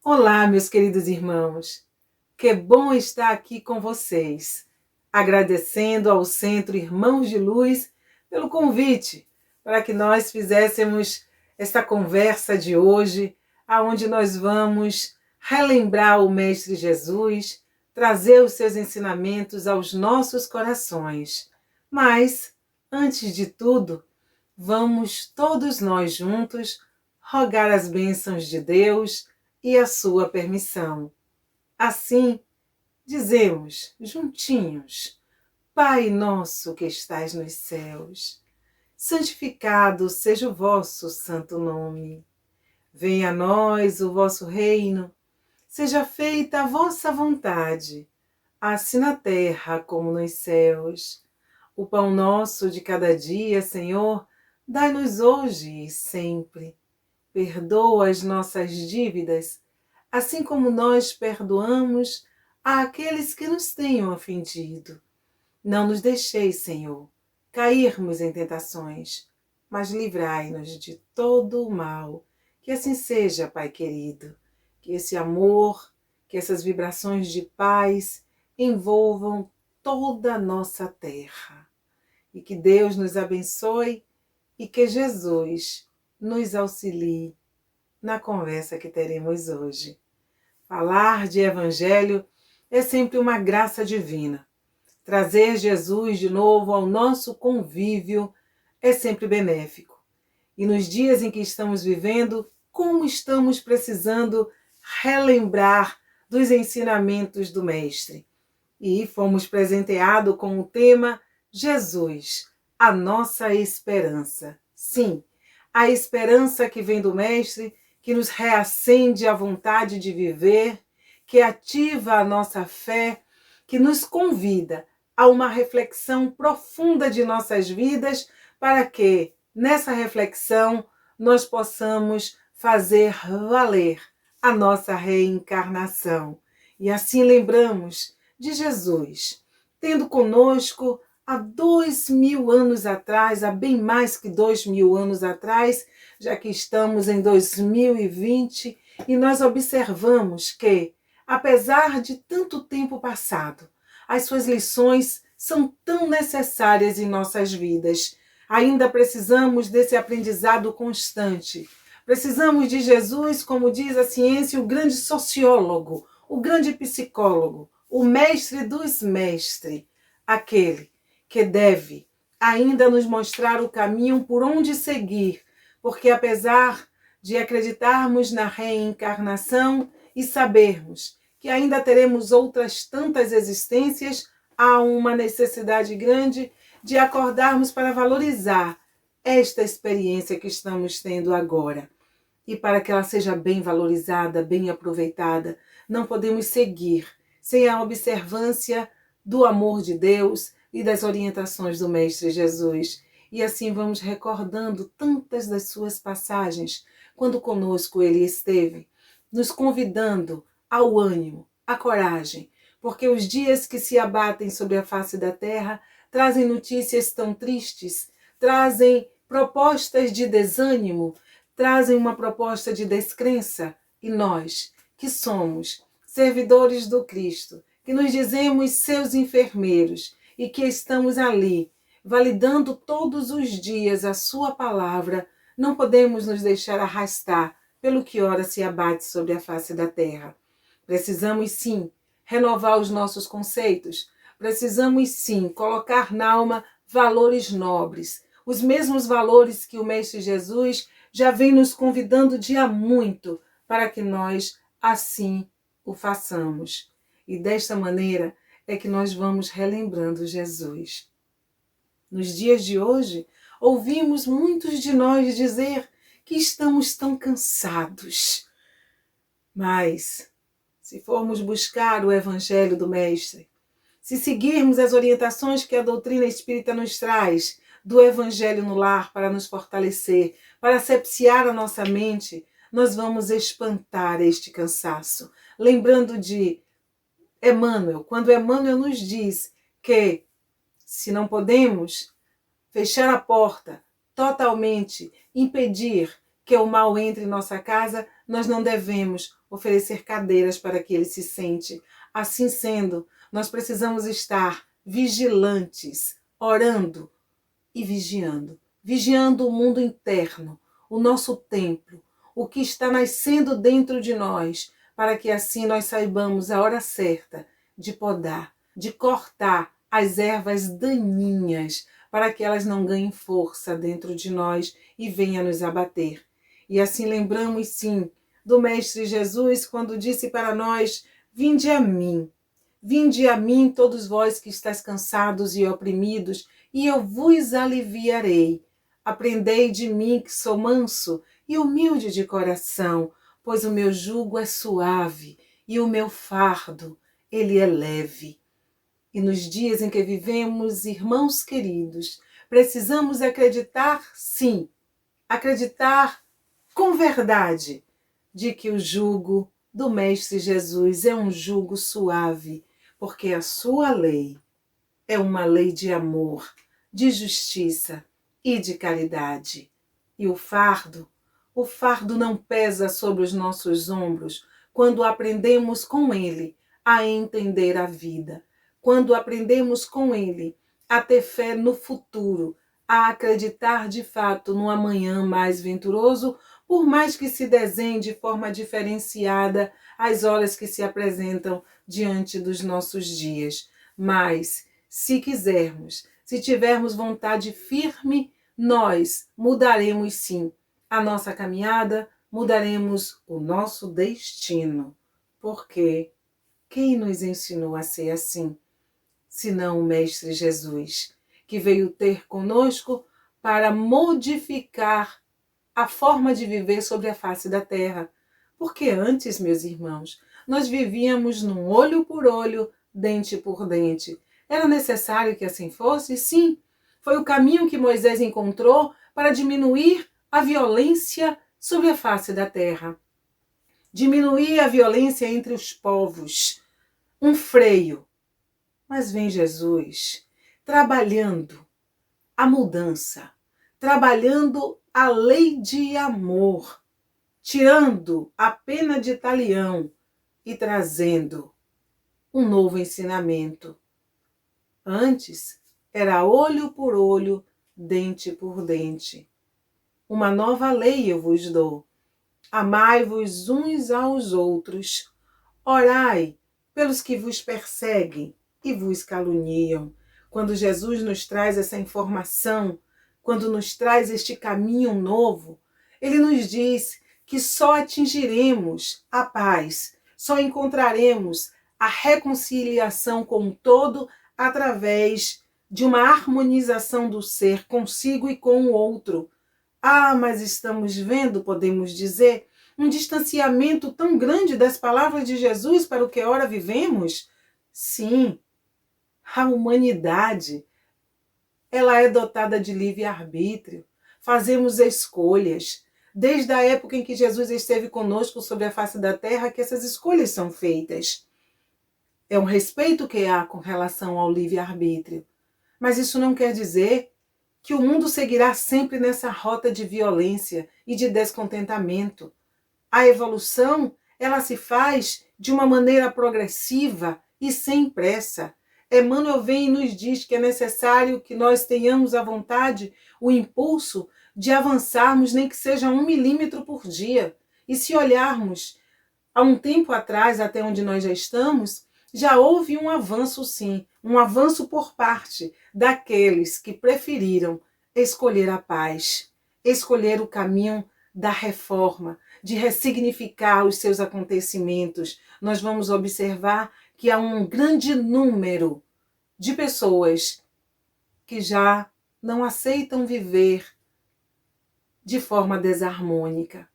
Olá, meus queridos irmãos. Que bom estar aqui com vocês. Agradecendo ao Centro Irmãos de Luz pelo convite para que nós fizéssemos esta conversa de hoje, aonde nós vamos relembrar o Mestre Jesus, trazer os seus ensinamentos aos nossos corações. Mas, antes de tudo, vamos todos nós juntos rogar as bênçãos de Deus e a sua permissão. Assim, dizemos juntinhos: Pai nosso que estais nos céus, santificado seja o vosso santo nome. Venha a nós o vosso reino, seja feita a vossa vontade, assim na terra como nos céus. O pão nosso de cada dia, Senhor, dai-nos hoje e sempre. Perdoa as nossas dívidas, assim como nós perdoamos àqueles que nos tenham ofendido. Não nos deixeis, Senhor, cairmos em tentações, mas livrai-nos de todo o mal. Que assim seja, Pai querido. Que esse amor, que essas vibrações de paz envolvam toda a nossa terra. E que Deus nos abençoe e que Jesus nos auxilie na conversa que teremos hoje. Falar de Evangelho é sempre uma graça divina. Trazer Jesus de novo ao nosso convívio é sempre benéfico. E nos dias em que estamos vivendo, como estamos precisando relembrar dos ensinamentos do Mestre. E fomos presenteados com o tema Jesus, a nossa esperança. Sim, a esperança que vem do Mestre, que nos reacende a vontade de viver, que ativa a nossa fé, que nos convida a uma reflexão profunda de nossas vidas, para que, nessa reflexão, nós possamos fazer valer a nossa reencarnação. E assim lembramos de Jesus, tendo conosco há 2000 anos atrás, há bem mais que 2000 anos atrás, já que estamos em 2020, e nós observamos que, apesar de tanto tempo passado, as suas lições são tão necessárias em nossas vidas. Ainda precisamos desse aprendizado constante. Precisamos de Jesus, como diz a ciência, o grande sociólogo, o grande psicólogo, o mestre dos mestres, aquele que deve ainda nos mostrar o caminho por onde seguir, porque apesar de acreditarmos na reencarnação e sabermos que ainda teremos outras tantas existências, há uma necessidade grande de acordarmos para valorizar esta experiência que estamos tendo agora. E para que ela seja bem valorizada, bem aproveitada, não podemos seguir sem a observância do amor de Deus e das orientações do Mestre Jesus. E assim vamos recordando tantas das suas passagens, quando conosco ele esteve, nos convidando ao ânimo, à coragem, porque os dias que se abatem sobre a face da terra trazem notícias tão tristes, trazem propostas de desânimo, trazem uma proposta de descrença. E nós, que somos servidores do Cristo, que nos dizemos seus enfermeiros e que estamos ali, validando todos os dias a sua palavra, não podemos nos deixar arrastar pelo que ora se abate sobre a face da terra. Precisamos sim renovar os nossos conceitos, precisamos sim colocar na alma valores nobres, os mesmos valores que o Mestre Jesus já vem nos convidando de há muito para que nós assim o façamos. E desta maneira é que nós vamos relembrando Jesus. Nos dias de hoje, ouvimos muitos de nós dizer que estamos tão cansados. Mas, se formos buscar o Evangelho do Mestre, se seguirmos as orientações que a doutrina espírita nos traz, do Evangelho no lar para nos fortalecer, para asepsiar a nossa mente, nós vamos espantar este cansaço. Lembrando de Emmanuel, quando Emmanuel nos diz que se não podemos fechar a porta totalmente, impedir que o mal entre em nossa casa, nós não devemos oferecer cadeiras para que ele se sente. Assim sendo, nós precisamos estar vigilantes, orando e vigiando. Vigiando o mundo interno, o nosso templo, o que está nascendo dentro de nós, para que assim nós saibamos a hora certa de podar, de cortar as ervas daninhas, para que elas não ganhem força dentro de nós e venham nos abater. E assim lembramos, sim, do Mestre Jesus, quando disse para nós: vinde a mim, todos vós que estáis cansados e oprimidos, e eu vos aliviarei. Aprendei de mim, que sou manso e humilde de coração, pois o meu jugo é suave e o meu fardo, ele é leve. E nos dias em que vivemos, irmãos queridos, precisamos acreditar, sim, acreditar com verdade, de que o jugo do Mestre Jesus é um jugo suave, porque a sua lei é uma lei de amor, de justiça e de caridade. E o fardo não pesa sobre os nossos ombros quando aprendemos com ele a entender a vida, quando aprendemos com ele a ter fé no futuro, a acreditar de fato no amanhã mais venturoso, por mais que se desenhe de forma diferenciada as horas que se apresentam diante dos nossos dias. Mas, se quisermos, se tivermos vontade firme, nós mudaremos sim a nossa caminhada, mudaremos o nosso destino. Porque quem nos ensinou a ser assim? Senão o Mestre Jesus, que veio ter conosco para modificar a forma de viver sobre a face da terra. Porque antes, meus irmãos, nós vivíamos num olho por olho, dente por dente. Era necessário que assim fosse? Sim. Foi o caminho que Moisés encontrou para diminuir a violência sobre a face da terra. Diminuir a violência entre os povos. Um freio. Mas vem Jesus trabalhando a mudança, trabalhando a lei de amor, tirando a pena de talião e trazendo um novo ensinamento. Antes era olho por olho, dente por dente. Uma nova lei eu vos dou. Amai-vos uns aos outros. Orai pelos que vos perseguem e vos caluniam. Quando Jesus nos traz essa informação, quando nos traz este caminho novo, ele nos diz que só atingiremos a paz, só encontraremos a reconciliação com o todo através de uma harmonização do ser consigo e com o outro. Ah, mas estamos vendo, podemos dizer, um distanciamento tão grande das palavras de Jesus para o que ora vivemos? Sim, a humanidade, ela é dotada de livre-arbítrio. Fazemos escolhas. Desde a época em que Jesus esteve conosco sobre a face da terra, que essas escolhas são feitas. É um respeito que há com relação ao livre-arbítrio. Mas isso não quer dizer que o mundo seguirá sempre nessa rota de violência e de descontentamento. A evolução, ela se faz de uma maneira progressiva e sem pressa. Emmanuel vem e nos diz que é necessário que nós tenhamos a vontade, o impulso de avançarmos, nem que seja 1 milímetro por dia. E se olharmos há um tempo atrás, até onde nós já estamos, já houve um avanço sim, um avanço por parte daqueles que preferiram escolher a paz, escolher o caminho da reforma, de ressignificar os seus acontecimentos. Nós vamos observar que há um grande número de pessoas que já não aceitam viver de forma desarmônica.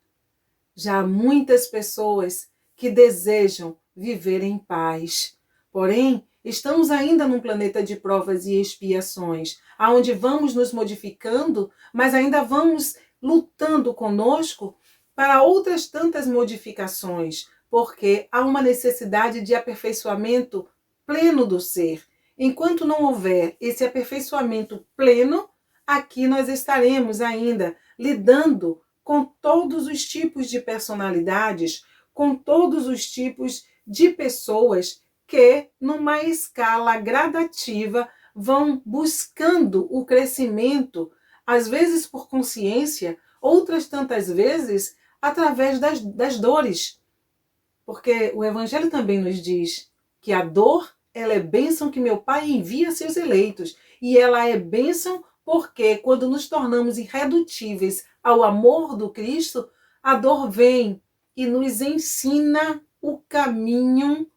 Já há muitas pessoas que desejam viver em paz. Porém, estamos ainda num planeta de provas e expiações, aonde vamos nos modificando, mas ainda vamos lutando conosco para outras tantas modificações, porque há uma necessidade de aperfeiçoamento pleno do ser. Enquanto não houver esse aperfeiçoamento pleno, aqui nós estaremos ainda lidando com todos os tipos de personalidades, com todos os tipos de pessoas que, numa escala gradativa, vão buscando o crescimento, às vezes por consciência, outras tantas vezes através das dores. Porque o Evangelho também nos diz que a dor, ela é bênção que meu Pai envia a seus eleitos. E ela é bênção porque quando nos tornamos irredutíveis ao amor do Cristo, a dor vem e nos ensina o caminho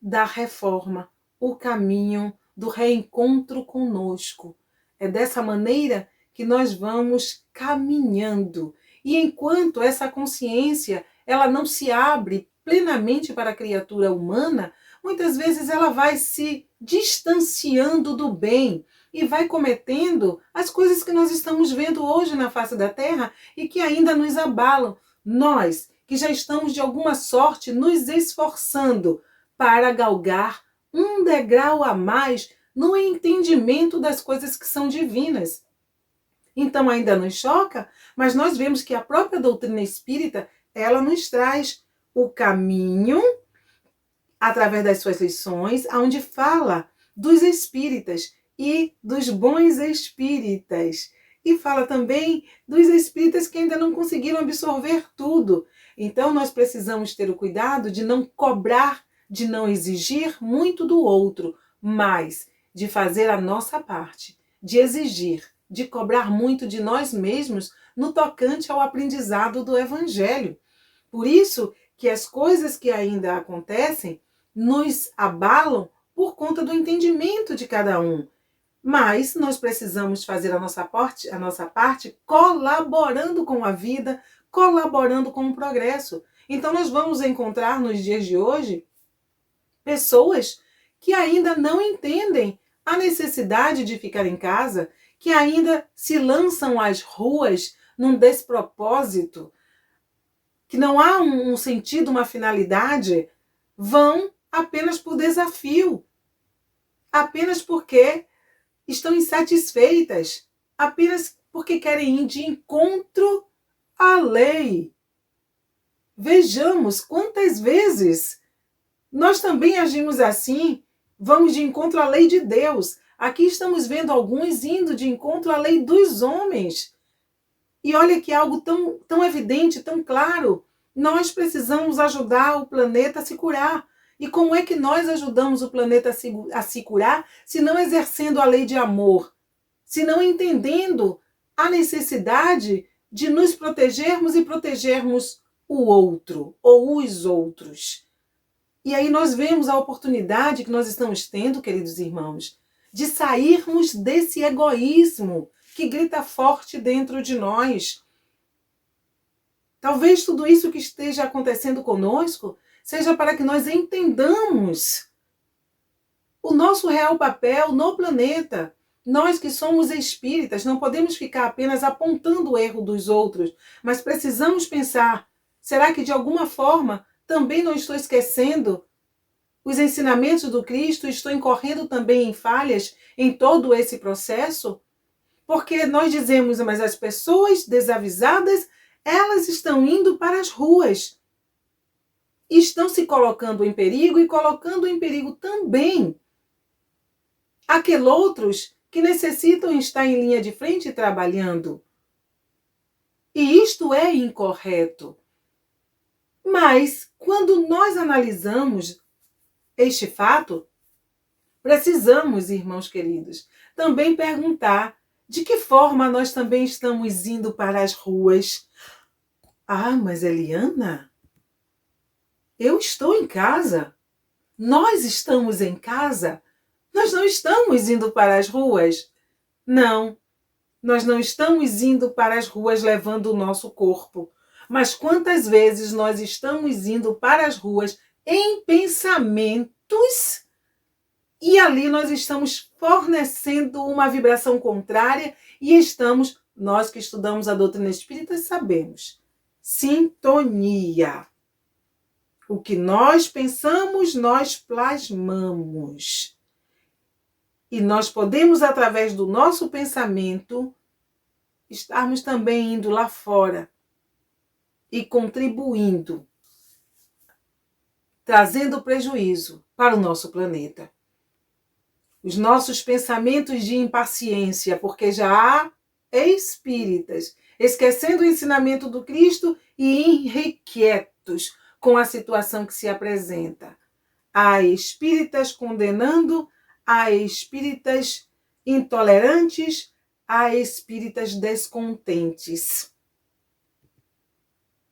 da reforma, o caminho do reencontro conosco. É dessa maneira que nós vamos caminhando. E enquanto essa consciência ela não se abre plenamente para a criatura humana, muitas vezes ela vai se distanciando do bem e vai cometendo as coisas que nós estamos vendo hoje na face da Terra e que ainda nos abalam. Nós, que já estamos de alguma sorte nos esforçando para galgar um degrau a mais no entendimento das coisas que são divinas. Então ainda nos choca, mas nós vemos que a própria doutrina espírita, ela nos traz o caminho, através das suas lições, onde fala dos espíritas e dos bons espíritas. E fala também dos espíritas que ainda não conseguiram absorver tudo. Então nós precisamos ter o cuidado de não cobrar, de não exigir muito do outro, mas de fazer a nossa parte, de exigir, de cobrar muito de nós mesmos no tocante ao aprendizado do Evangelho. Por isso que as coisas que ainda acontecem nos abalam por conta do entendimento de cada um. Mas nós precisamos fazer a nossa parte colaborando com a vida, colaborando com o progresso. Então nós vamos encontrar nos dias de hoje pessoas que ainda não entendem a necessidade de ficar em casa, que ainda se lançam às ruas num despropósito, que não há um sentido, uma finalidade, vão apenas por desafio, apenas porque estão insatisfeitas, apenas porque querem ir de encontro à lei. Vejamos quantas vezes nós também agimos assim, vamos de encontro à lei de Deus. Aqui estamos vendo alguns indo de encontro à lei dos homens. E olha que algo tão evidente, tão claro. Nós precisamos ajudar o planeta a se curar. E como é que nós ajudamos o planeta a se curar se não exercendo a lei de amor? Se não entendendo a necessidade de nos protegermos e protegermos o outro ou os outros. E aí nós vemos a oportunidade que nós estamos tendo, queridos irmãos, de sairmos desse egoísmo que grita forte dentro de nós. Talvez tudo isso que esteja acontecendo conosco seja para que nós entendamos o nosso real papel no planeta. Nós que somos espíritas não podemos ficar apenas apontando o erro dos outros, mas precisamos pensar, será que de alguma forma também não estou esquecendo os ensinamentos do Cristo? Estou incorrendo também em falhas em todo esse processo? Porque nós dizemos, mas as pessoas desavisadas, elas estão indo para as ruas. Estão se colocando em perigo e colocando em perigo também aqueles outros que necessitam estar em linha de frente trabalhando. E isto é incorreto. Mas, quando nós analisamos este fato, precisamos, irmãos queridos, também perguntar de que forma nós também estamos indo para as ruas. Ah, mas Eliana, eu estou em casa. Nós estamos em casa. Nós não estamos indo para as ruas. Não, nós não estamos indo para as ruas levando o nosso corpo. Mas quantas vezes nós estamos indo para as ruas em pensamentos e ali nós estamos fornecendo uma vibração contrária e estamos, nós que estudamos a doutrina espírita sabemos, sintonia. O que nós pensamos, nós plasmamos. E nós podemos, através do nosso pensamento, estarmos também indo lá fora e contribuindo, trazendo prejuízo para o nosso planeta. Os nossos pensamentos de impaciência, porque já há espíritas esquecendo o ensinamento do Cristo e irrequietos com a situação que se apresenta. Há espíritas condenando, há espíritas intolerantes, há espíritas descontentes.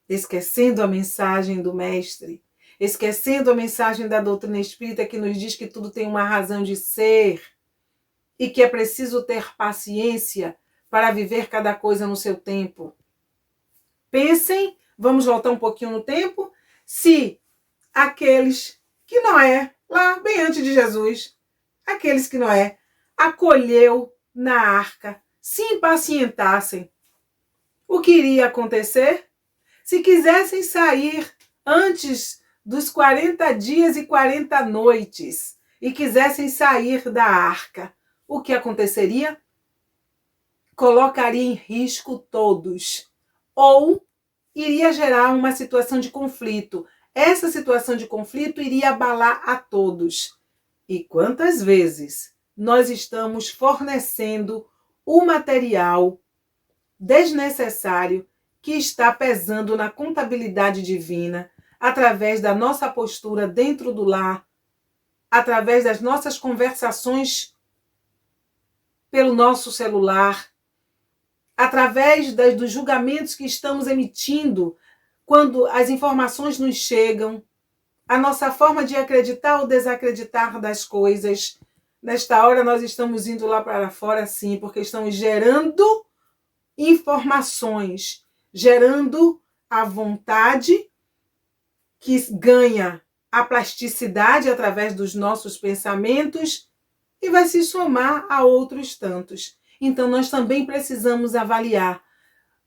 Esquecendo a mensagem do Mestre, esquecendo a mensagem da doutrina espírita que nos diz que tudo tem uma razão de ser e que é preciso ter paciência para viver cada coisa no seu tempo. Pensem, vamos voltar um pouquinho no tempo, se aqueles que Noé, lá bem antes de Jesus, aqueles que Noé acolheu na arca, se impacientassem, o que iria acontecer? Se quisessem sair antes dos 40 dias e 40 noites e quisessem sair da arca, o que aconteceria? Colocaria em risco todos, ou iria gerar uma situação de conflito. Essa situação de conflito iria abalar a todos. E quantas vezes nós estamos fornecendo o material desnecessário que está pesando na contabilidade divina, através da nossa postura dentro do lar, através das nossas conversações pelo nosso celular, através dos julgamentos que estamos emitindo quando as informações nos chegam, a nossa forma de acreditar ou desacreditar das coisas. Nesta hora nós estamos indo lá para fora sim, porque estamos gerando informações, gerando a vontade que ganha a plasticidade através dos nossos pensamentos e vai se somar a outros tantos. Então nós também precisamos avaliar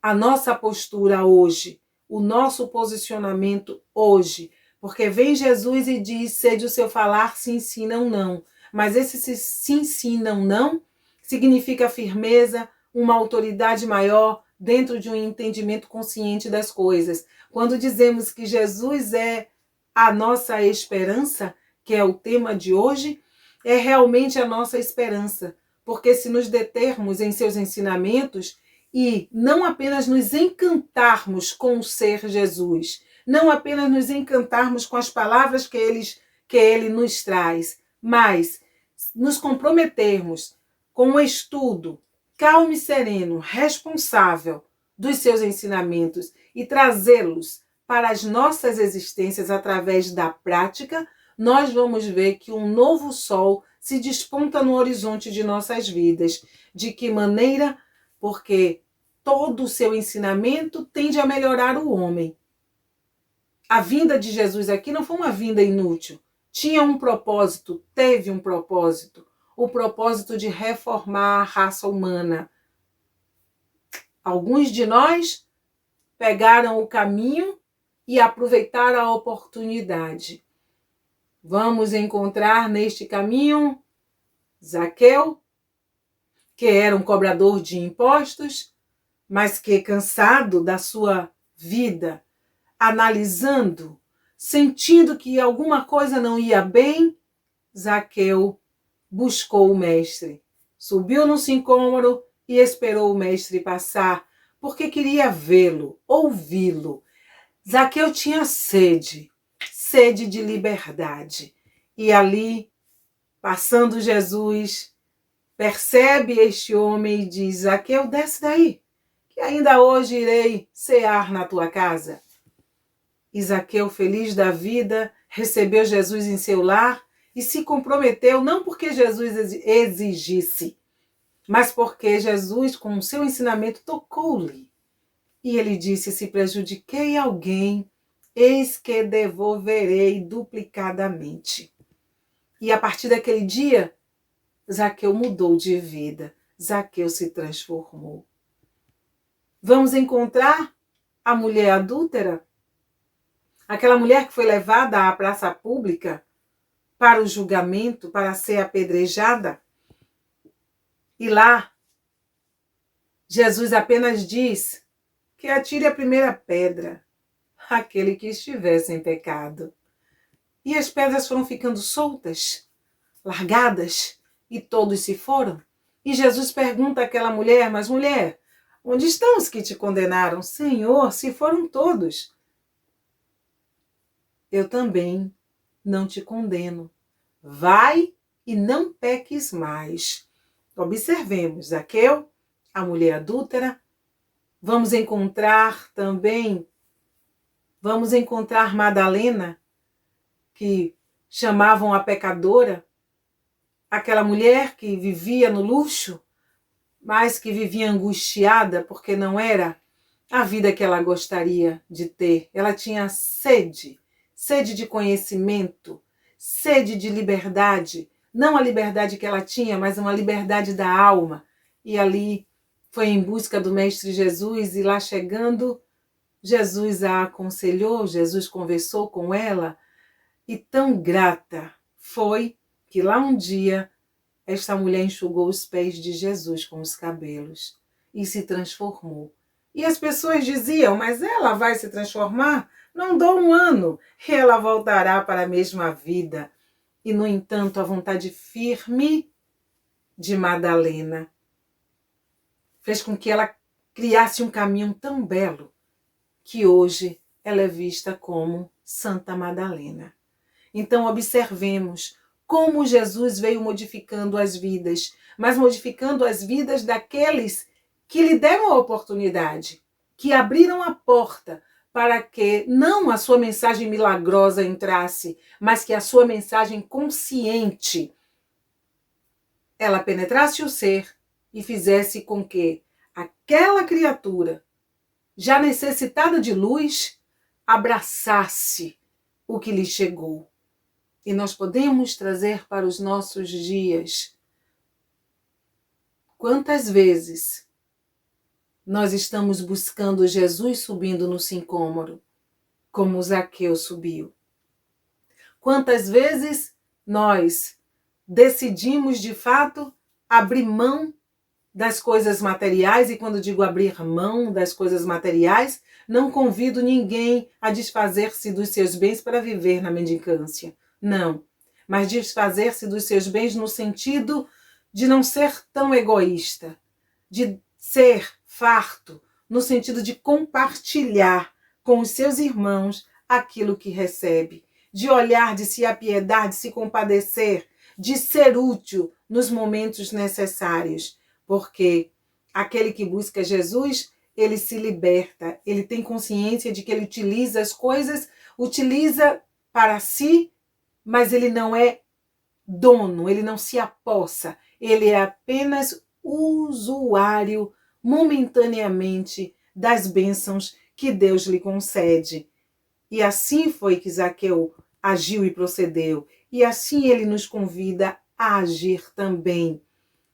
a nossa postura hoje, o nosso posicionamento hoje, porque vem Jesus e diz: sede o seu falar, sim, sim, não, não. Mas esse sim, sim, não, não significa firmeza, uma autoridade maior dentro de um entendimento consciente das coisas. Quando dizemos que Jesus é a nossa esperança, que é o tema de hoje, é realmente a nossa esperança, porque se nos determos em seus ensinamentos e não apenas nos encantarmos com o ser Jesus, não apenas nos encantarmos com as palavras que ele nos traz, mas nos comprometermos com o estudo calmo e sereno, responsável dos seus ensinamentos e trazê-los para as nossas existências através da prática, nós vamos ver que um novo sol se desponta no horizonte de nossas vidas. De que maneira? Porque todo o seu ensinamento tende a melhorar o homem. A vinda de Jesus aqui não foi uma vinda inútil. Tinha um propósito, teve um propósito. O propósito de reformar a raça humana. Alguns de nós pegaram o caminho e aproveitaram a oportunidade. Vamos encontrar neste caminho Zaqueu, que era um cobrador de impostos, mas que, cansado da sua vida, analisando, sentindo que alguma coisa não ia bem, Zaqueu buscou o mestre, subiu no sicômoro e esperou o mestre passar, porque queria vê-lo, ouvi-lo. Zaqueu tinha sede de liberdade. E ali, passando Jesus, percebe este homem e diz: Zaqueu, desce daí, que ainda hoje irei cear na tua casa. E Zaqueu, feliz da vida, recebeu Jesus em seu lar e se comprometeu, não porque Jesus exigisse, mas porque Jesus, com o seu ensinamento, tocou-lhe. E ele disse: se prejudiquei alguém, eis que devolverei duplicadamente. E a partir daquele dia, Zaqueu mudou de vida. Zaqueu se transformou. Vamos encontrar a mulher adúltera? Aquela mulher que foi levada à praça pública para o julgamento, para ser apedrejada. E lá, Jesus apenas diz que atire a primeira pedra. aquele que estivesse em pecado. E as pedras foram ficando soltas, largadas, e todos se foram. E Jesus pergunta àquela mulher: mas mulher, onde estão os que te condenaram? Senhor, se foram todos. Eu também não te condeno. Vai e não peques mais. Observemos Zaqueu, a mulher adúltera. Vamos encontrar Madalena, que chamavam a pecadora, aquela mulher que vivia no luxo, mas que vivia angustiada porque não era a vida que ela gostaria de ter. Ela tinha sede de conhecimento, sede de liberdade, não a liberdade que ela tinha, mas uma liberdade da alma. E ali foi em busca do Mestre Jesus, e lá chegando, Jesus a aconselhou, Jesus conversou com ela, e tão grata foi que lá um dia esta mulher enxugou os pés de Jesus com os cabelos e se transformou. E as pessoas diziam: mas ela vai se transformar? Não dou um ano e ela voltará para a mesma vida. E, no entanto, a vontade firme de Madalena fez com que ela criasse um caminho tão belo que hoje ela é vista como Santa Madalena. Então, observemos como Jesus veio modificando as vidas, mas modificando as vidas daqueles que lhe deram a oportunidade, que abriram a porta para que não a sua mensagem milagrosa entrasse, mas que a sua mensagem consciente ela penetrasse o ser e fizesse com que aquela criatura, já necessitada de luz, abraçasse o que lhe chegou. E nós podemos trazer para os nossos dias. Quantas vezes nós estamos buscando Jesus subindo no sicômoro, como Zaqueu subiu? Quantas vezes nós decidimos, de fato, abrir mão das coisas materiais? E quando digo abrir mão das coisas materiais, não convido ninguém a desfazer-se dos seus bens para viver na mendicância. Não, mas desfazer-se dos seus bens no sentido de não ser tão egoísta, de ser farto, no sentido de compartilhar com os seus irmãos aquilo que recebe, de olhar, de se apiedar, de se compadecer, de ser útil nos momentos necessários, porque aquele que busca Jesus, ele se liberta, ele tem consciência de que ele utiliza as coisas, utiliza para si, mas ele não é dono, ele não se apossa, ele é apenas usuário momentaneamente das bênçãos que Deus lhe concede. E assim foi que Zaqueu agiu e procedeu, e assim ele nos convida a agir também.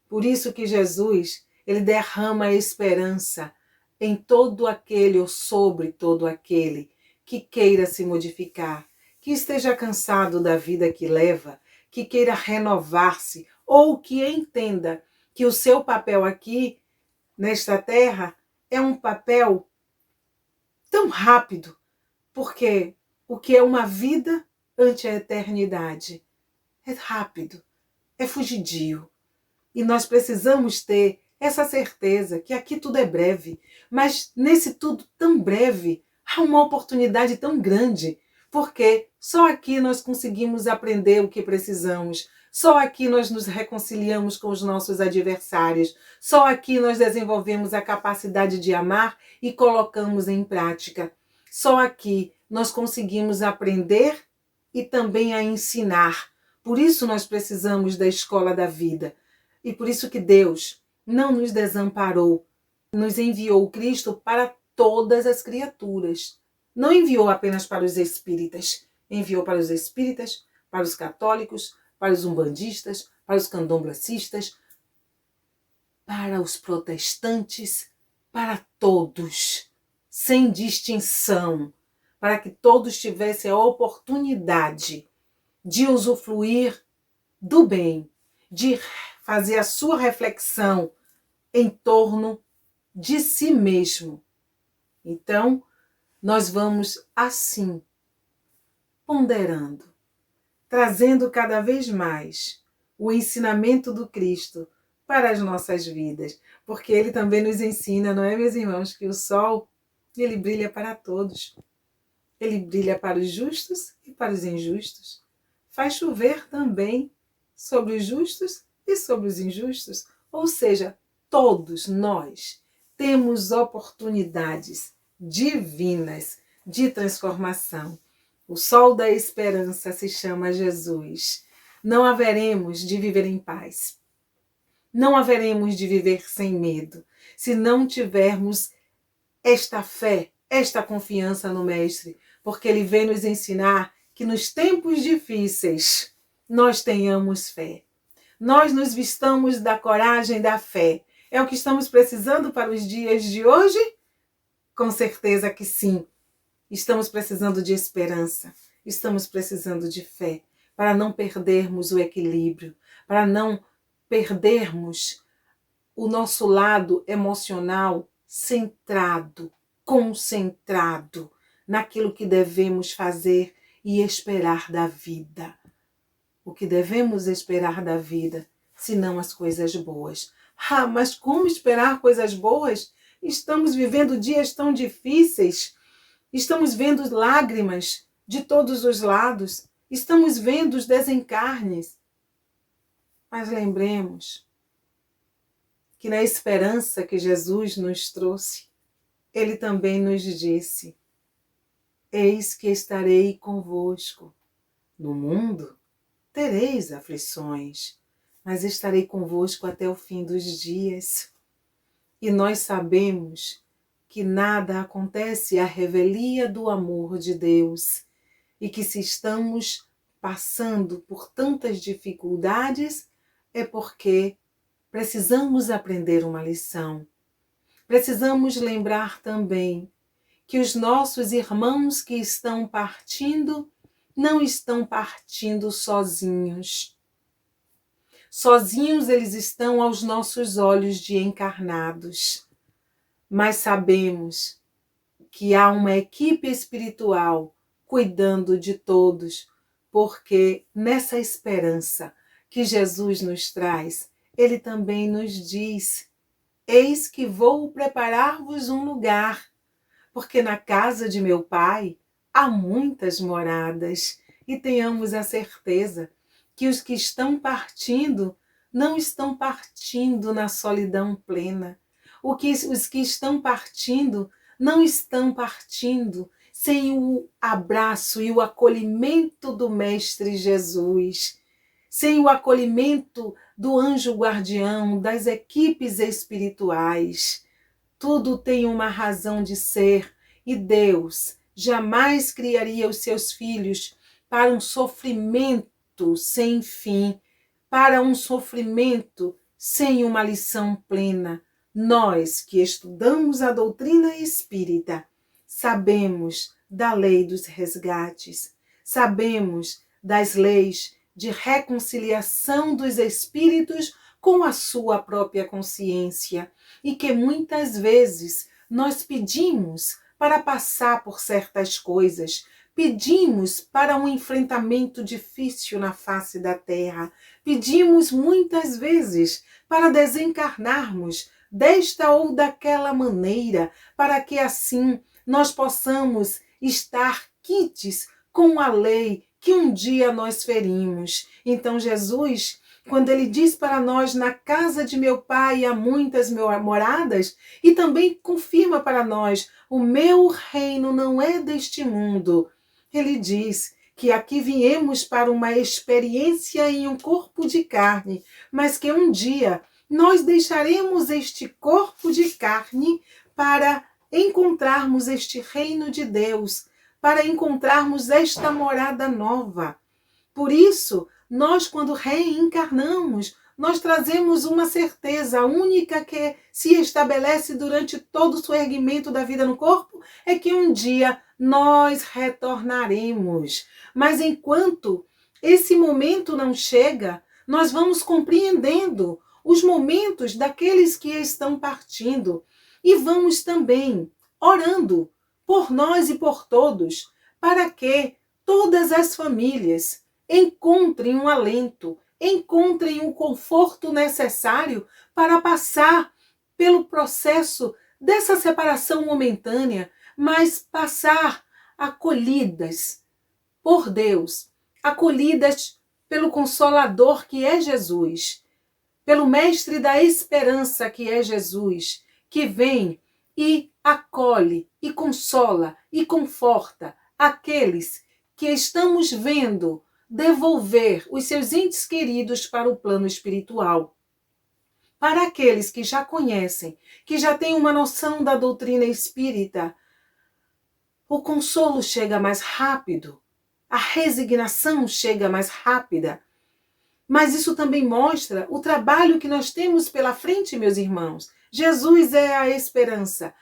Por isso que Jesus, ele derrama a esperança em todo aquele ou sobre todo aquele que queira se modificar, que esteja cansado da vida que leva, que queira renovar-se, ou que entenda que o seu papel aqui, nesta terra, é um papel tão rápido, porque o que é uma vida ante a eternidade é rápido, é fugidio. E nós precisamos ter essa certeza que aqui tudo é breve, mas nesse tudo tão breve há uma oportunidade tão grande, porque só aqui nós conseguimos aprender o que precisamos, só aqui nós nos reconciliamos com os nossos adversários, só aqui nós desenvolvemos a capacidade de amar e colocamos em prática. Só aqui nós conseguimos aprender e também a ensinar. Por isso nós precisamos da escola da vida. E por isso que Deus não nos desamparou, nos enviou Cristo para todas as criaturas. Não enviou apenas para os espíritas, enviou para os espíritas, para os católicos, para os umbandistas, para os candomblecistas, para os protestantes, para todos, sem distinção, para que todos tivessem a oportunidade de usufruir do bem, de fazer a sua reflexão em torno de si mesmo. Então, nós vamos assim, ponderando, trazendo cada vez mais o ensinamento do Cristo para as nossas vidas, porque Ele também nos ensina, não é, meus irmãos, que o sol, ele brilha para todos. Ele brilha para os justos e para os injustos. Faz chover também sobre os justos e sobre os injustos. Ou seja, todos nós temos oportunidades divinas de transformação. O sol da esperança se chama Jesus. Não haveremos de viver em paz. Não haveremos de viver sem medo, se não tivermos esta fé, esta confiança no Mestre, porque Ele vem nos ensinar que nos tempos difíceis nós tenhamos fé. Nós nos vistamos da coragem da fé. É o que estamos precisando para os dias de hoje? Com certeza que sim. Estamos precisando de esperança, estamos precisando de fé, para não perdermos o equilíbrio, para não perdermos o nosso lado emocional centrado, concentrado naquilo que devemos fazer e esperar da vida. O que devemos esperar da vida, senão as coisas boas. Ah, mas como esperar coisas boas? Estamos vivendo dias tão difíceis, estamos vendo lágrimas de todos os lados, estamos vendo os desencarnes. Mas lembremos que na esperança que Jesus nos trouxe, Ele também nos disse: eis que estarei convosco. No mundo tereis aflições, mas estarei convosco até o fim dos dias. E nós sabemos que nada acontece à revelia do amor de Deus e que se estamos passando por tantas dificuldades é porque precisamos aprender uma lição. Precisamos lembrar também que os nossos irmãos que estão partindo não estão partindo sozinhos. Sozinhos eles estão aos nossos olhos de encarnados, mas sabemos que há uma equipe espiritual cuidando de todos, porque nessa esperança que Jesus nos traz, Ele também nos diz: eis que vou preparar-vos um lugar, porque na casa de meu Pai há muitas moradas, e tenhamos a certeza que os que estão partindo não estão partindo na solidão plena. Os que estão partindo não estão partindo sem o abraço e o acolhimento do Mestre Jesus, sem o acolhimento do anjo guardião, das equipes espirituais. Tudo tem uma razão de ser e Deus jamais criaria os seus filhos para um sofrimento sem fim, para um sofrimento sem uma lição plena. Nós que estudamos a doutrina espírita, sabemos da lei dos resgates, sabemos das leis de reconciliação dos espíritos com a sua própria consciência e que muitas vezes nós pedimos para passar por certas coisas, pedimos para um enfrentamento difícil na face da terra, pedimos muitas vezes para desencarnarmos desta ou daquela maneira, para que assim nós possamos estar quites com a lei que um dia nós ferimos. Então Jesus, quando Ele diz para nós: na casa de meu Pai há muitas moradas, e também confirma para nós: o meu reino não é deste mundo. Ele diz que aqui viemos para uma experiência em um corpo de carne, mas que um dia nós deixaremos este corpo de carne para encontrarmos este reino de Deus, para encontrarmos esta morada nova. Por isso, nós, quando reencarnamos, nós trazemos uma certeza única que se estabelece durante todo o soerguimento da vida no corpo, é que um dia nós retornaremos. Mas enquanto esse momento não chega, nós vamos compreendendo os momentos daqueles que estão partindo e vamos também orando por nós e por todos, para que todas as famílias encontrem um alento, encontrem o conforto necessário para passar pelo processo dessa separação momentânea, mas passar acolhidas por Deus, acolhidas pelo Consolador que é Jesus, pelo Mestre da Esperança que é Jesus, que vem e acolhe, e consola, e conforta aqueles que estamos vendo devolver os seus entes queridos para o plano espiritual. Para aqueles que já conhecem, que já têm uma noção da doutrina espírita, o consolo chega mais rápido, a resignação chega mais rápida. Mas isso também mostra o trabalho que nós temos pela frente, meus irmãos. Jesus é a esperança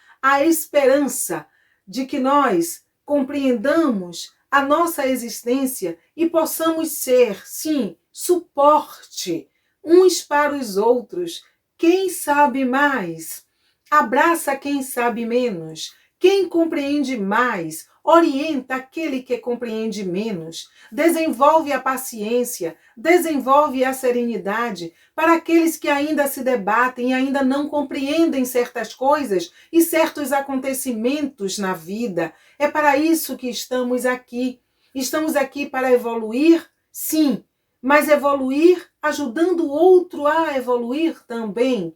de que nós compreendamos a nossa existência e possamos ser, sim, suporte uns para os outros. Quem sabe mais, abraça quem sabe menos. Quem compreende mais, orienta aquele que compreende menos. Desenvolve a paciência, desenvolve a serenidade para aqueles que ainda se debatem e ainda não compreendem certas coisas e certos acontecimentos na vida. É para isso que estamos aqui. Estamos aqui para evoluir, sim, mas evoluir ajudando o outro a evoluir também.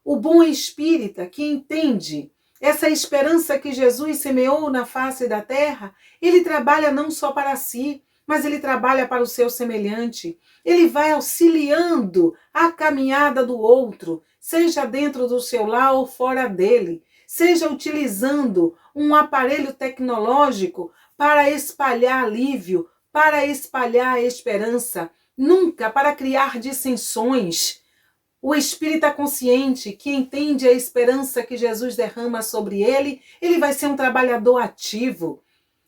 O bom espírita que entende essa esperança que Jesus semeou na face da terra, ele trabalha não só para si, mas ele trabalha para o seu semelhante. Ele vai auxiliando a caminhada do outro, seja dentro do seu lar ou fora dele, seja utilizando um aparelho tecnológico para espalhar alívio, para espalhar esperança, nunca para criar dissensões. O espírita consciente, que entende a esperança que Jesus derrama sobre ele, ele vai ser um trabalhador ativo.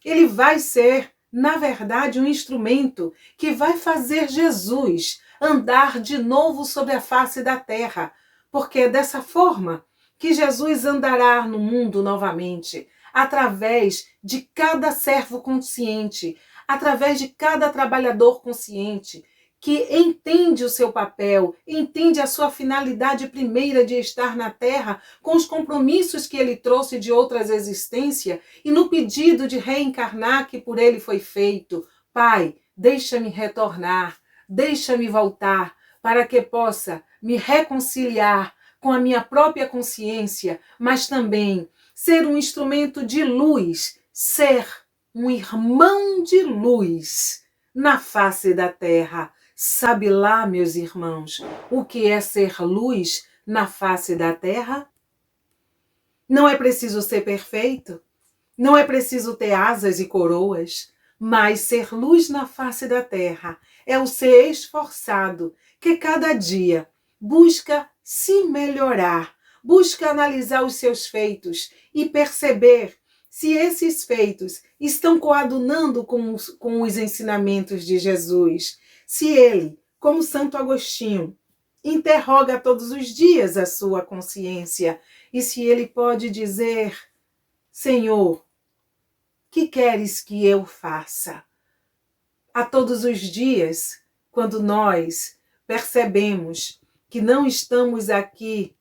Ele vai ser, na verdade, um instrumento que vai fazer Jesus andar de novo sobre a face da terra. Porque é dessa forma que Jesus andará no mundo novamente, através de cada servo consciente, através de cada trabalhador consciente, que entende o seu papel, entende a sua finalidade primeira de estar na Terra, com os compromissos que ele trouxe de outras existências e no pedido de reencarnar que por ele foi feito. Pai, deixa-me retornar, deixa-me voltar, para que possa me reconciliar com a minha própria consciência, mas também ser um instrumento de luz, ser um irmão de luz na face da Terra. Sabe lá, meus irmãos, o que é ser luz na face da terra? Não é preciso ser perfeito, não é preciso ter asas e coroas, mas ser luz na face da terra é o ser esforçado que cada dia busca se melhorar, busca analisar os seus feitos e perceber se esses feitos estão coadunando com os ensinamentos de Jesus. Se ele, como Santo Agostinho, interroga todos os dias a sua consciência, e se ele pode dizer: Senhor, que queres que eu faça? A todos os dias, quando nós percebemos que não estamos aqui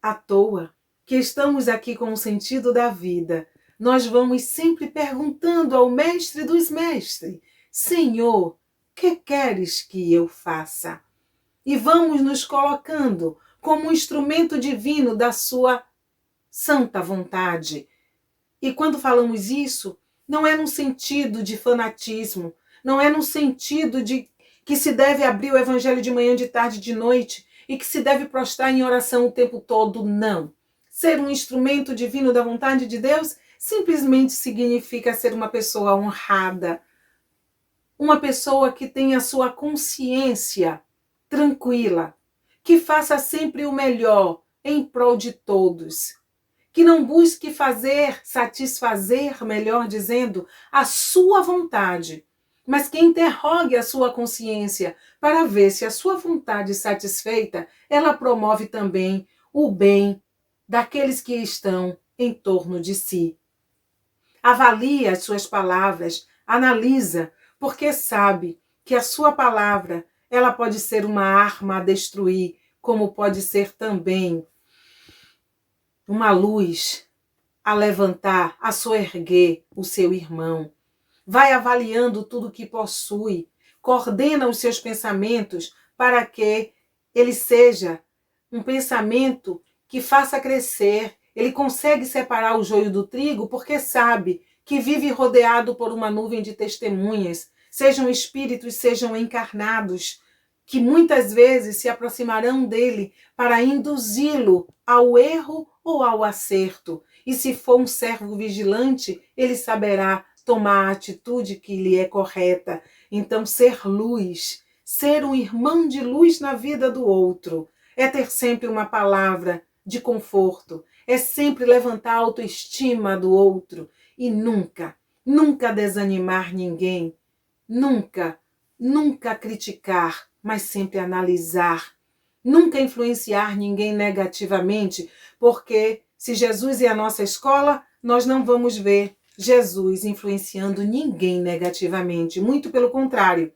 à toa, que estamos aqui com o sentido da vida, nós vamos sempre perguntando ao Mestre dos Mestres: Senhor, que queres que eu faça? E vamos nos colocando como um instrumento divino da sua santa vontade. E quando falamos isso, não é num sentido de fanatismo, não é num sentido de que se deve abrir o evangelho de manhã, de tarde, de noite e que se deve prostrar em oração o tempo todo, não. Ser um instrumento divino da vontade de Deus simplesmente significa ser uma pessoa honrada, uma pessoa que tenha a sua consciência tranquila, que faça sempre o melhor em prol de todos, que não busque satisfazer, melhor dizendo, a sua vontade, mas que interrogue a sua consciência para ver se a sua vontade satisfeita, ela promove também o bem daqueles que estão em torno de si. Avalia as suas palavras, analisa, porque sabe que a sua palavra, ela pode ser uma arma a destruir, como pode ser também uma luz a levantar, a soerguer o seu irmão. Vai avaliando tudo que possui, coordena os seus pensamentos para que ele seja um pensamento que faça crescer. Ele consegue separar o joio do trigo porque sabe que vive rodeado por uma nuvem de testemunhas, sejam espíritos, sejam encarnados, que muitas vezes se aproximarão dele para induzi-lo ao erro ou ao acerto. E se for um servo vigilante, ele saberá tomar a atitude que lhe é correta. Então, ser luz, ser um irmão de luz na vida do outro, é ter sempre uma palavra de conforto, é sempre levantar a autoestima do outro e nunca, nunca desanimar ninguém, nunca criticar, mas sempre analisar, nunca influenciar ninguém negativamente, porque se Jesus é a nossa escola, nós não vamos ver Jesus influenciando ninguém negativamente, muito pelo contrário.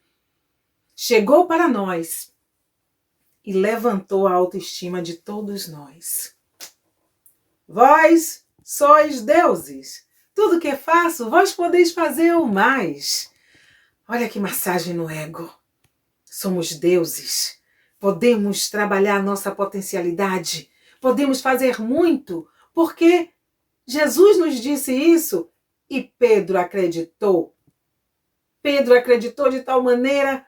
Chegou para nós e levantou a autoestima de todos nós. Vós sois deuses. Tudo que faço, vós podeis fazer o mais. Olha que massagem no ego. Somos deuses. Podemos trabalhar nossa potencialidade. Podemos fazer muito, porque Jesus nos disse isso e Pedro acreditou. Pedro acreditou de tal maneira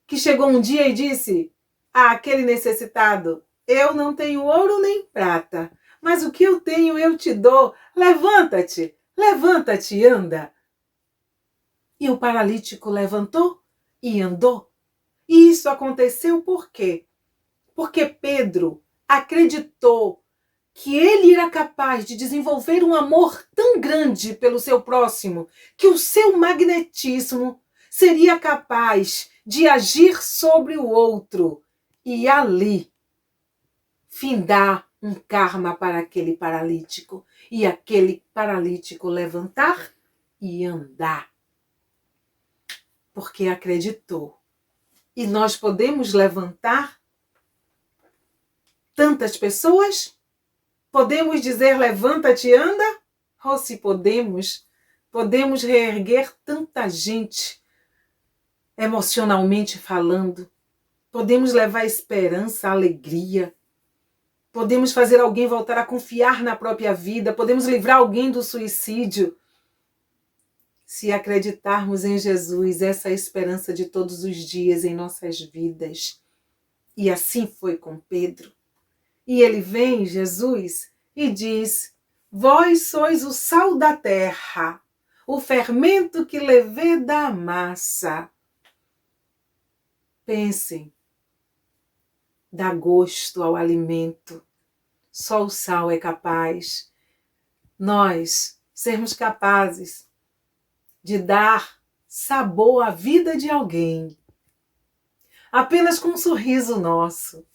que chegou um dia e disse àquele necessitado: eu não tenho ouro nem prata, mas o que eu tenho eu te dou. Levanta-te, levanta-te e anda. E o paralítico levantou e andou. E isso aconteceu por quê? Porque Pedro acreditou que ele era capaz de desenvolver um amor tão grande pelo seu próximo, que o seu magnetismo seria capaz de agir sobre o outro e ali findar um karma para aquele paralítico e aquele paralítico levantar e andar. Porque acreditou. E nós podemos levantar tantas pessoas? Podemos dizer levanta-te e anda? Ou se podemos reerguer tanta gente, emocionalmente falando. Podemos levar esperança, alegria. Podemos fazer alguém voltar a confiar na própria vida. Podemos livrar alguém do suicídio. Se acreditarmos em Jesus, essa é a esperança de todos os dias em nossas vidas. E assim foi com Pedro. E ele vem, Jesus, e diz: vós sois o sal da terra, o fermento que leveda a massa. Pensem, dá gosto ao alimento. Só o sal é capaz. Nós sermos capazes de dar sabor à vida de alguém. Apenas com um sorriso nosso.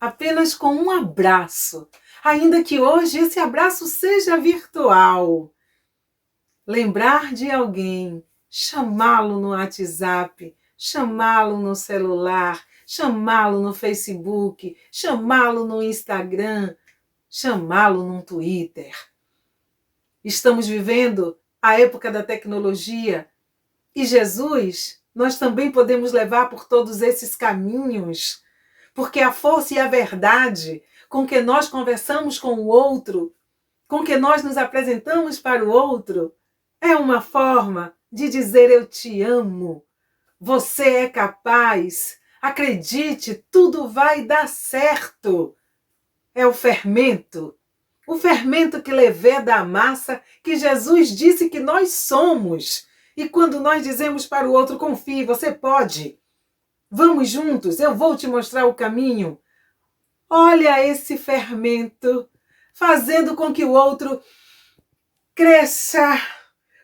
Apenas com um abraço, ainda que hoje esse abraço seja virtual. Lembrar de alguém, chamá-lo no WhatsApp, chamá-lo no celular, chamá-lo no Facebook, chamá-lo no Instagram, chamá-lo no Twitter. Estamos vivendo a época da tecnologia e Jesus, nós também podemos levar por todos esses caminhos. Porque a força e a verdade com que nós conversamos com o outro, com que nós nos apresentamos para o outro, é uma forma de dizer eu te amo, você é capaz, acredite, tudo vai dar certo. É o fermento que leveda a massa que Jesus disse que nós somos. E quando nós dizemos para o outro, confie, você pode. Vamos juntos, eu vou te mostrar o caminho. Olha esse fermento, fazendo com que o outro cresça,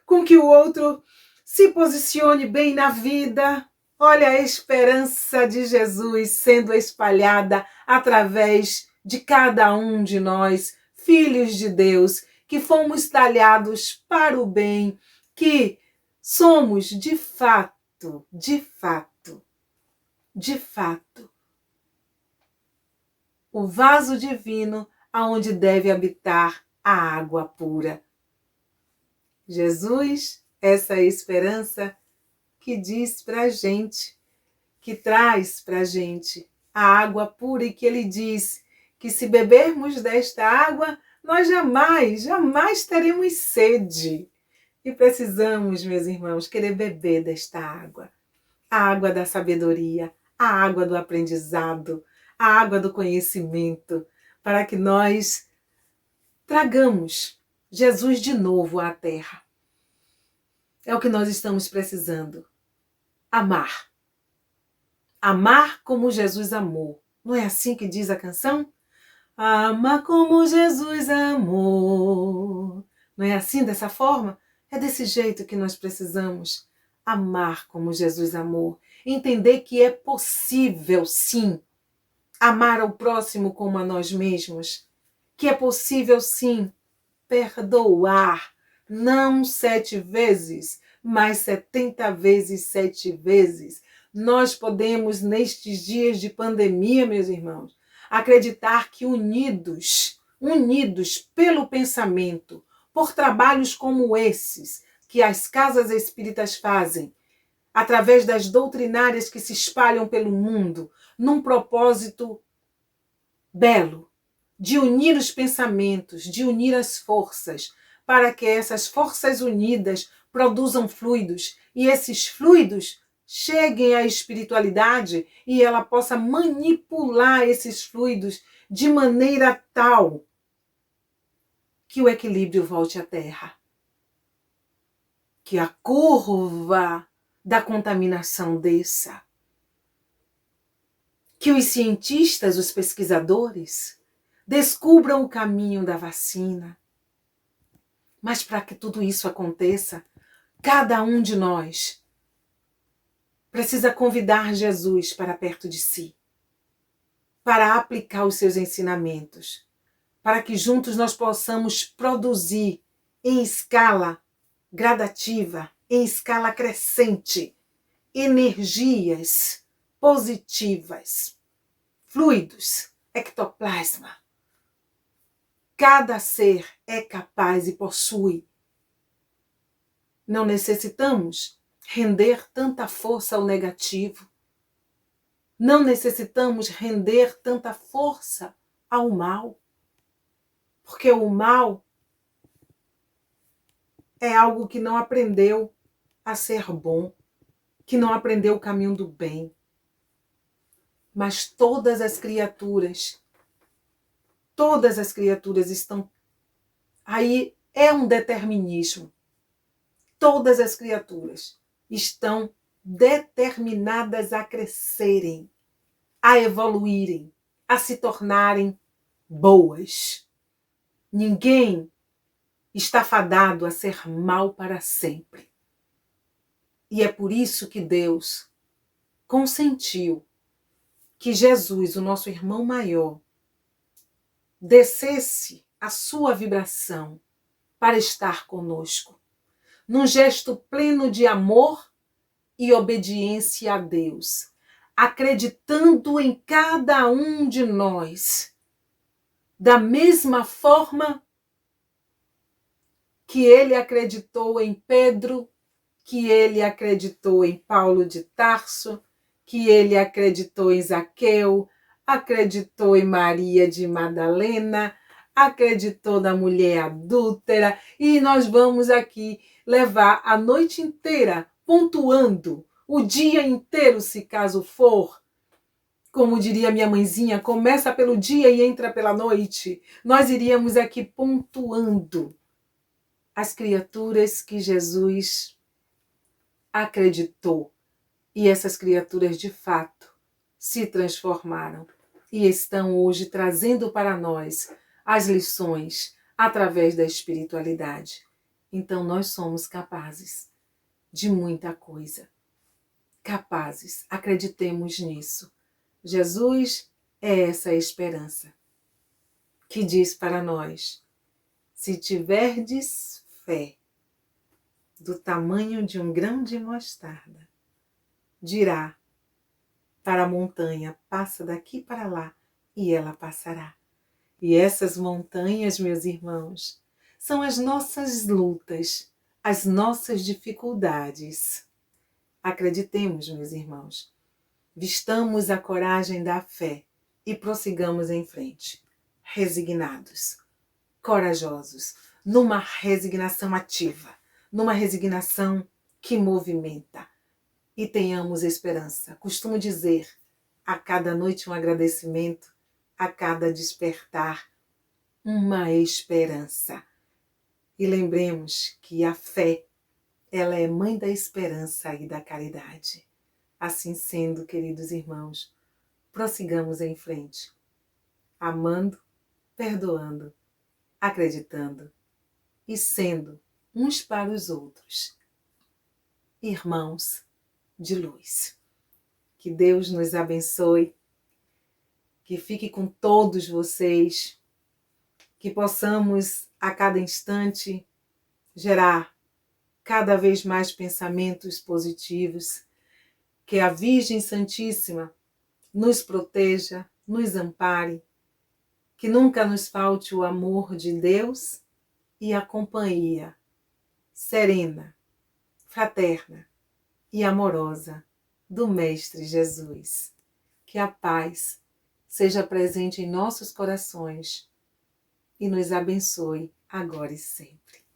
com que o outro se posicione bem na vida. Olha a esperança de Jesus sendo espalhada através de cada um de nós, filhos de Deus, que fomos talhados para o bem, que somos de fato, o vaso divino aonde deve habitar a água pura. Jesus, essa é a esperança que diz para a gente, que traz para a gente a água pura e que ele diz que se bebermos desta água, nós jamais teremos sede. E precisamos, meus irmãos, querer beber desta água. A água da sabedoria, a água do aprendizado, a água do conhecimento, para que nós tragamos Jesus de novo à terra. É o que nós estamos precisando. Amar. Amar como Jesus amou. Não é assim que diz a canção? Ama como Jesus amou. Não é assim, dessa forma? É desse jeito que nós precisamos amar como Jesus amou. Entender que é possível, sim, amar ao próximo como a nós mesmos. Que é possível, sim, perdoar. Não 7 vezes, mas 70 vezes 7 vezes. Nós podemos, nestes dias de pandemia, meus irmãos, acreditar que unidos pelo pensamento, por trabalhos como esses que as casas espíritas fazem, através das doutrinárias que se espalham pelo mundo, num propósito belo, de unir os pensamentos, de unir as forças, para que essas forças unidas produzam fluidos, e esses fluidos cheguem à espiritualidade e ela possa manipular esses fluidos de maneira tal que o equilíbrio volte à Terra. Que a curva da contaminação desça. Que os cientistas, os pesquisadores, descubram o caminho da vacina. Mas para que tudo isso aconteça, cada um de nós precisa convidar Jesus para perto de si, para aplicar os seus ensinamentos, para que juntos nós possamos produzir em escala gradativa, em escala crescente, energias positivas, fluidos, ectoplasma. Cada ser é capaz e possui. Não necessitamos render tanta força ao negativo. Não necessitamos render tanta força ao mal. Porque o mal é algo que não aprendeu a ser bom, que não aprendeu o caminho do bem. Mas todas as criaturas estão aí, é um determinismo. Todas as criaturas estão determinadas a crescerem, a evoluírem, a se tornarem boas. Ninguém está fadado a ser mal para sempre. E é por isso que Deus consentiu que Jesus, o nosso irmão maior, descesse a sua vibração para estar conosco, num gesto pleno de amor e obediência a Deus, acreditando em cada um de nós, da mesma forma que ele acreditou em Pedro, que ele acreditou em Paulo de Tarso, que ele acreditou em Zaqueu, acreditou em Maria de Madalena, acreditou na mulher adúltera, e nós vamos aqui levar a noite inteira pontuando, o dia inteiro, se caso for. Como diria minha mãezinha, começa pelo dia e entra pela noite. Nós iríamos aqui pontuando as criaturas que Jesus acreditou. E essas criaturas, de fato, se transformaram e estão hoje trazendo para nós as lições através da espiritualidade. Então nós somos capazes de muita coisa. Capazes, acreditemos nisso. Jesus é essa esperança que diz para nós: Se tiverdes fé do tamanho de um grão de mostarda, dirá para a montanha, passa daqui para lá, e ela passará. E essas montanhas, meus irmãos, são as nossas lutas, as nossas dificuldades. Acreditemos, meus irmãos, vistamos a coragem da fé e prossigamos em frente, resignados, corajosos, numa resignação ativa, numa resignação que movimenta. E tenhamos esperança. Costumo dizer, a cada noite um agradecimento, a cada despertar uma esperança. E lembremos que a fé, ela é mãe da esperança e da caridade. Assim sendo, queridos irmãos, prossigamos em frente, amando, perdoando, acreditando e sendo uns para os outros irmãos de luz. Que Deus nos abençoe, que fique com todos vocês, que possamos a cada instante gerar cada vez mais pensamentos positivos, que a Virgem Santíssima nos proteja, nos ampare, que nunca nos falte o amor de Deus e a companhia serena, fraterna e amorosa do Mestre Jesus. Que a paz seja presente em nossos corações e nos abençoe agora e sempre.